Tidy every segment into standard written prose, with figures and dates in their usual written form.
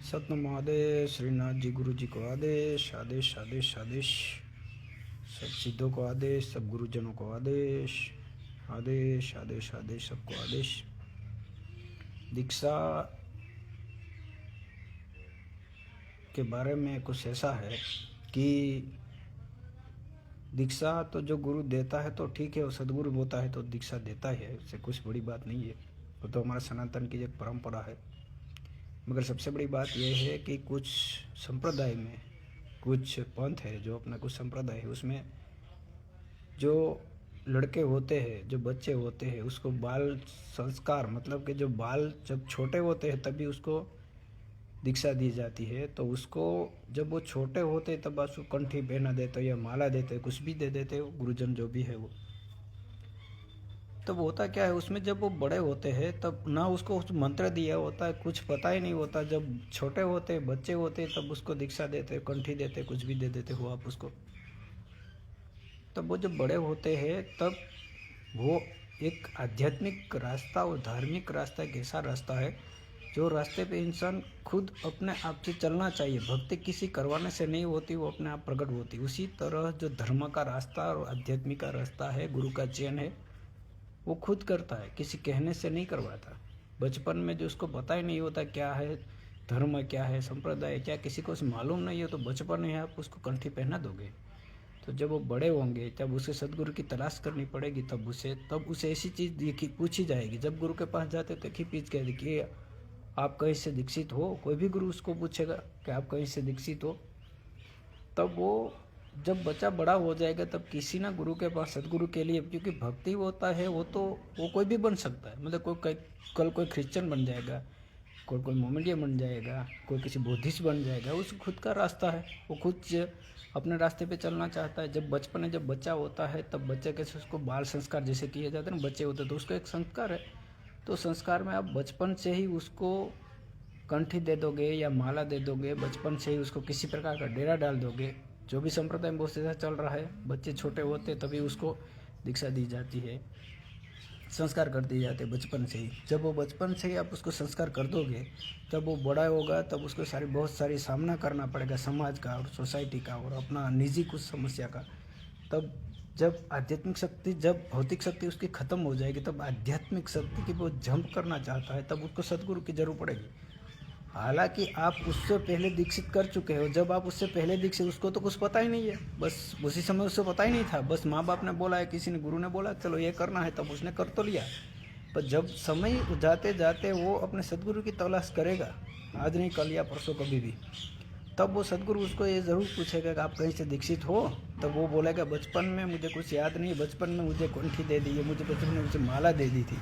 सतनाम आदेश। श्रीनाथ जी गुरु जी को आदेश आदेश आदेश आदेश। सब सिद्धों को आदेश, सब गुरुजनों को आदेश आदेश आदेश आदेश, सबको आदेश। दीक्षा के बारे में कुछ ऐसा है कि दीक्षा तो जो गुरु देता है तो ठीक है, और सदगुरु होता है तो दीक्षा देता है, उससे कुछ बड़ी बात नहीं है। वो तो हमारा सनातन की एक परंपरा है। मगर सबसे बड़ी बात यह है कि कुछ संप्रदाय में कुछ पंथ है, जो अपना कुछ संप्रदाय है, उसमें जो लड़के होते हैं, जो बच्चे होते हैं, उसको बाल संस्कार, मतलब कि जो बाल जब छोटे होते हैं तभी उसको दीक्षा दी जाती है। तो उसको जब वो छोटे होते तब उसको कंठी पहना देते या माला देते, कुछ भी दे देते हो गुरुजन जो भी है वो। तब होता क्या है उसमें, जब वो बड़े होते हैं तब ना उसको उस मंत्र दिया होता है, कुछ पता ही नहीं होता। जब छोटे होते बच्चे होते तब उसको दीक्षा देते, कंठी देते, कुछ भी दे देते हो आप उसको। तब वो जब बड़े होते हैं तब वो एक आध्यात्मिक रास्ता और धार्मिक रास्ता एक ऐसा रास्ता है जो रास्ते पे इंसान खुद अपने आप से चलना चाहिए। भक्ति किसी करवाने से नहीं होती, वो अपने आप प्रकट होती। उसी तरह जो धर्म का रास्ता और आध्यात्मिक का रास्ता है, गुरु का चयन है, वो खुद करता है, किसी कहने से नहीं करवाता। बचपन में जो उसको पता ही नहीं होता क्या है धर्म, क्या है संप्रदाय, क्या किसी को मालूम नहीं हो, तो बचपन में आप उसको कंठी पहना दोगे। तो जब वो बड़े होंगे तब उसे सदगुरु की तलाश करनी पड़ेगी, तब उसे ऐसी चीज़ पूछी जाएगी। जब गुरु के पास जाते तो एक पूछ के कि आप कहीं से दीक्षित हो, कोई भी गुरु उसको पूछेगा कि आप कहीं से दीक्षित हो। तब वो जब बच्चा बड़ा हो जाएगा तब किसी ना गुरु के पास सदगुरु के लिए, क्योंकि भक्ति होता है वो तो वो कोई भी बन सकता है। मतलब कल कोई क्रिश्चियन बन जाएगा, कोई मोमेडियन बन जाएगा, कोई किसी बुद्धिस्ट बन जाएगा। उसको खुद का रास्ता है, वो खुद अपने रास्ते पे चलना चाहता है। जब बचपन में जब बच्चा होता है तब बच्चे कैसे उसको बाल संस्कार जैसे किए जाते हैं ना, बच्चे होते तो उसको एक संस्कार है। तो संस्कार में आप बचपन से ही उसको कंठी दे दोगे या माला दे दोगे, बचपन से ही उसको किसी प्रकार का डेरा डाल दोगे, जो भी संप्रदाय में बहुत से चल रहा है, बच्चे छोटे होते तभी उसको दीक्षा दी जाती है, संस्कार कर दिए जाते हैं बचपन से ही। जब वो बचपन से ही आप उसको संस्कार कर दोगे तब वो बड़ा होगा, तब उसको बहुत सारी सामना करना पड़ेगा समाज का और सोसाइटी का और अपना निजी कुछ समस्या का। तब जब आध्यात्मिक शक्ति, जब भौतिक शक्ति उसकी ख़त्म हो जाएगी, तब आध्यात्मिक शक्ति की वो जंप करना चाहता है, तब उसको सदगुरु की जरूरत पड़ेगी। हालांकि आप उससे पहले दीक्षित कर चुके हो। जब आप उससे पहले दीक्षित, उसको तो कुछ पता ही नहीं है, बस उसी समय उसको पता ही नहीं था, बस माँ बाप ने बोला है, किसी ने गुरु ने बोला चलो ये करना है, तब उसने कर तो लिया। पर जब समय जाते जाते वो अपने सदगुरु की तलाश करेगा, आज नहीं कल या परसों कभी भी, तब वो सदगुरु उसको ये ज़रूर पूछेगा कि आप कहीं से दीक्षित हो। तब वो बोलेगा बचपन में मुझे कुछ याद नहीं, बचपन में मुझे कंठी दे दी है, मुझे बचपन में मुझे माला दे दी थी,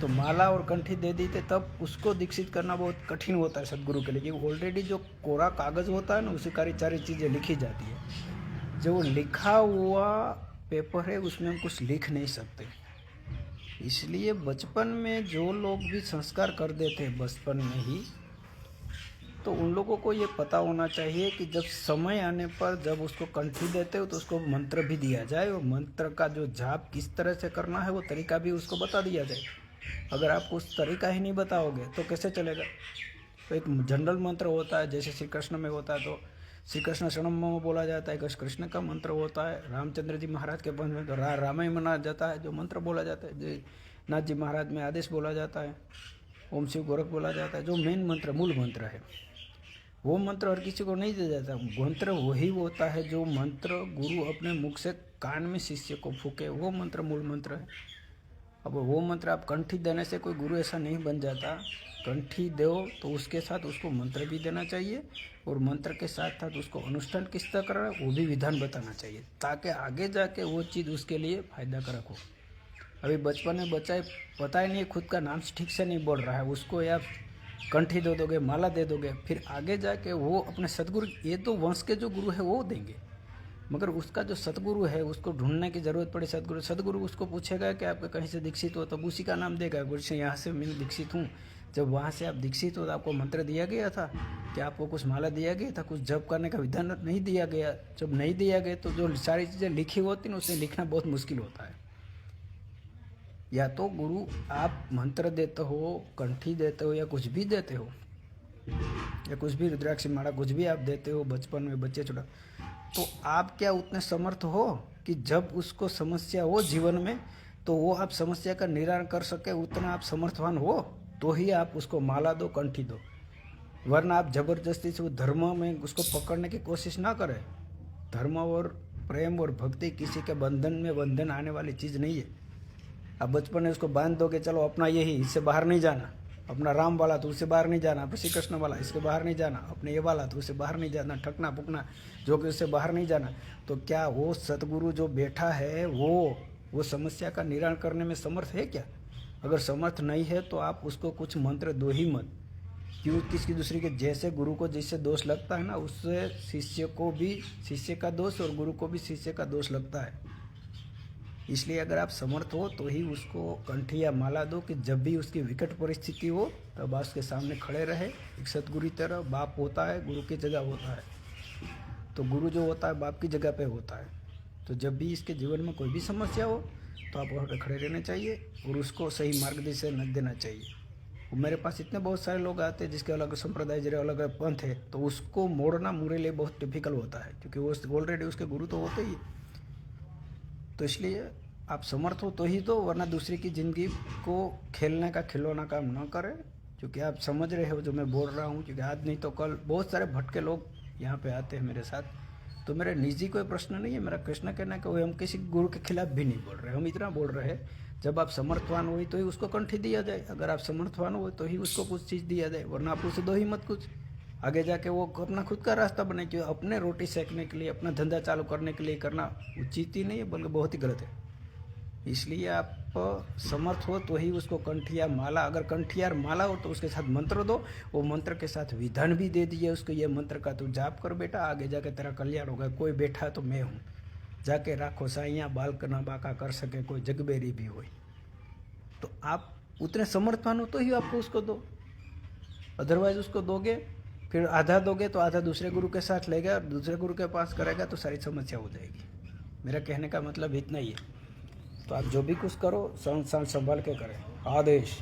तो माला और कंठी दे दी थे। तब उसको दीक्षित करना बहुत कठिन होता है सदगुरु के लिए, क्योंकि ऑलरेडी जो कोरा कागज़ होता है ना, उसी सारी चीज़ें लिखी जाती है। जो लिखा हुआ पेपर है उसमें हम कुछ लिख नहीं सकते। इसलिए बचपन में जो लोग भी संस्कार कर देते हैं बचपन में ही, तो उन लोगों को ये पता होना चाहिए कि जब समय आने पर जब उसको कंठी देते हो तो उसको मंत्र भी दिया जाए, और मंत्र का जो जाप किस तरह से करना है वो तरीका भी उसको बता दिया जाए। अगर आप उस तरीका ही नहीं बताओगे तो कैसे चलेगा। तो एक जनरल मंत्र होता है, जैसे श्री कृष्ण में होता है तो श्री कृष्ण शरणम मम बोला जाता है, कृष्ण का मंत्र होता है। रामचंद्र जी महाराज के पंथ में तो रामायण मना जाता है, जो मंत्र बोला जाता है। जय नाथ जी महाराज में आदेश बोला जाता है, ओम शिव गोरख बोला जाता है। जो मेन मंत्र, मूल मंत्र है, वो मंत्र हर किसी को नहीं दिया जाता। मंत्र वही होता है जो मंत्र गुरु अपने मुख से कान में शिष्य को फूके, वो मंत्र मूल मंत्र है। अब वो मंत्र आप कंठी देने से कोई गुरु ऐसा नहीं बन जाता। कंठी दो तो उसके साथ उसको मंत्र भी देना चाहिए, और मंत्र के साथ साथ उसको अनुष्ठान किस तरह करना है वो भी विधान बताना चाहिए, ताकि आगे जाके वो चीज़ उसके लिए फायदा कारक हो। अभी बचपन में बच्चा पता ही नहीं, खुद का नाम ठीक से नहीं बोल रहा है, उसको या कंठी दे दोगे, माला दे दोगे, फिर आगे जाके वो अपने सदगुरु, ये तो वंश के जो गुरु है वो देंगे, मगर उसका जो सतगुरु है उसको ढूंढने की ज़रूरत पड़ी। सदगुरु उसको पूछेगा कि आप कहीं से दीक्षित हो, तब उसी का नाम देगा, गुरु से यहाँ से मैं दीक्षित हूँ। जब वहाँ से आप दीक्षित हो तो आपको मंत्र दिया गया था कि आपको कुछ माला दिया गया था, कुछ जप करने का विधान नहीं दिया गया। जब नहीं दिया गया तो जो सारी चीज़ें लिखी होती ना, उसे लिखना बहुत मुश्किल होता है। या तो गुरु आप मंत्र देते हो, कंठी देते हो या कुछ भी देते हो, या कुछ भी रुद्राक्षी माला कुछ भी आप देते हो बचपन में बच्चे छोटा, तो आप क्या उतने समर्थ हो कि जब उसको समस्या हो जीवन में तो वो आप समस्या का निवारण कर सके, उतना आप समर्थवान हो तो ही आप उसको माला दो, कंठी दो। वरना आप जबरदस्ती से वो धर्म में उसको पकड़ने की कोशिश ना करें। धर्म और प्रेम और भक्ति किसी के बंधन में बंधन आने वाली चीज़ नहीं है। आप बचपन में उसको बांध दोगे, चलो अपना यही, इससे बाहर नहीं जाना, अपना राम वाला तो उससे बाहर नहीं जाना, अपना श्री कृष्ण वाला इसके बाहर नहीं जाना, अपने ये वाला तो उससे बाहर नहीं जाना, ठकना पुकना जो कि उससे बाहर नहीं जाना, तो क्या वो सतगुरु जो बैठा है वो समस्या का निवारण करने में समर्थ है क्या? अगर समर्थ नहीं है तो आप उसको कुछ मंत्र दो ही मत। क्यों? किसी दूसरे के जैसे गुरु को जिससे दोष लगता है ना, उससे शिष्य को भी शिष्य का दोष और गुरु को भी शिष्य का दोष लगता है। इसलिए अगर आप समर्थ हो तो ही उसको कंठी या माला दो कि जब भी उसकी विकट परिस्थिति हो तब आप उसके सामने खड़े रहे। एक सतगुरु तरह बाप होता है, गुरु की जगह होता है, तो गुरु जो होता है बाप की जगह पे होता है। तो जब भी इसके जीवन में कोई भी समस्या हो तो आप वहाँ पे खड़े रहना चाहिए और उसको सही मार्गदर्शन न देना चाहिए। मेरे पास इतने बहुत सारे लोग आते हैं जिसके अलग संप्रदाय जरे अलग अलग पंथ है, तो उसको मोड़ना मेरे लिए बहुत डिफिकल्ट होता है क्योंकि वो ऑलरेडी उसके गुरु तो होते ही। तो इसलिए आप समर्थ हो तो ही तो, वरना दूसरे की ज़िंदगी को खेलने का खिलौना काम ना करें। क्योंकि आप समझ रहे हो जो मैं बोल रहा हूँ, क्योंकि आज नहीं तो कल बहुत सारे भटके लोग यहाँ पे आते हैं मेरे साथ। तो मेरा निजी कोई प्रश्न नहीं है, मेरा कृष्ण कहना है कि हम किसी गुरु के खिलाफ भी नहीं बोल रहे, हम इतना बोल रहे हैं जब आप समर्थवान हो तो ही उसको कंठी दिया जाए। अगर आप समर्थवान हो तो ही उसको कुछ चीज़ दिया जाए, वरना आप उसे दो ही मत कुछ। आगे जाके वो अपना खुद का रास्ता बने, क्यों अपने रोटी सेकने के लिए, अपना धंधा चालू करने के लिए करना उचित ही नहीं है, बल्कि बहुत ही गलत है। इसलिए आप समर्थ हो तो ही उसको कंठी या माला, अगर कंठी या माला हो तो उसके साथ मंत्र दो, वो मंत्र के साथ विधान भी दे दीजिए उसको, ये मंत्र का तू जाप कर बेटा, आगे जाके तेरा कल्याण होगा। कोई बैठा तो मैं हूँ, जाके राखो साइया बाल ना बाका कर सके कोई जगबेरी भी हो। तो आप उतने समर्थवान हो तो ही आपको उसको दो, अदरवाइज उसको दोगे फिर आधा दोगे तो आधा दूसरे गुरु के साथ लेगा और दूसरे गुरु के पास करेगा तो सारी समस्या हो जाएगी। मेरा कहने का मतलब इतना ही है। तो आप जो भी कुछ करो संभाल के करें। आदेश।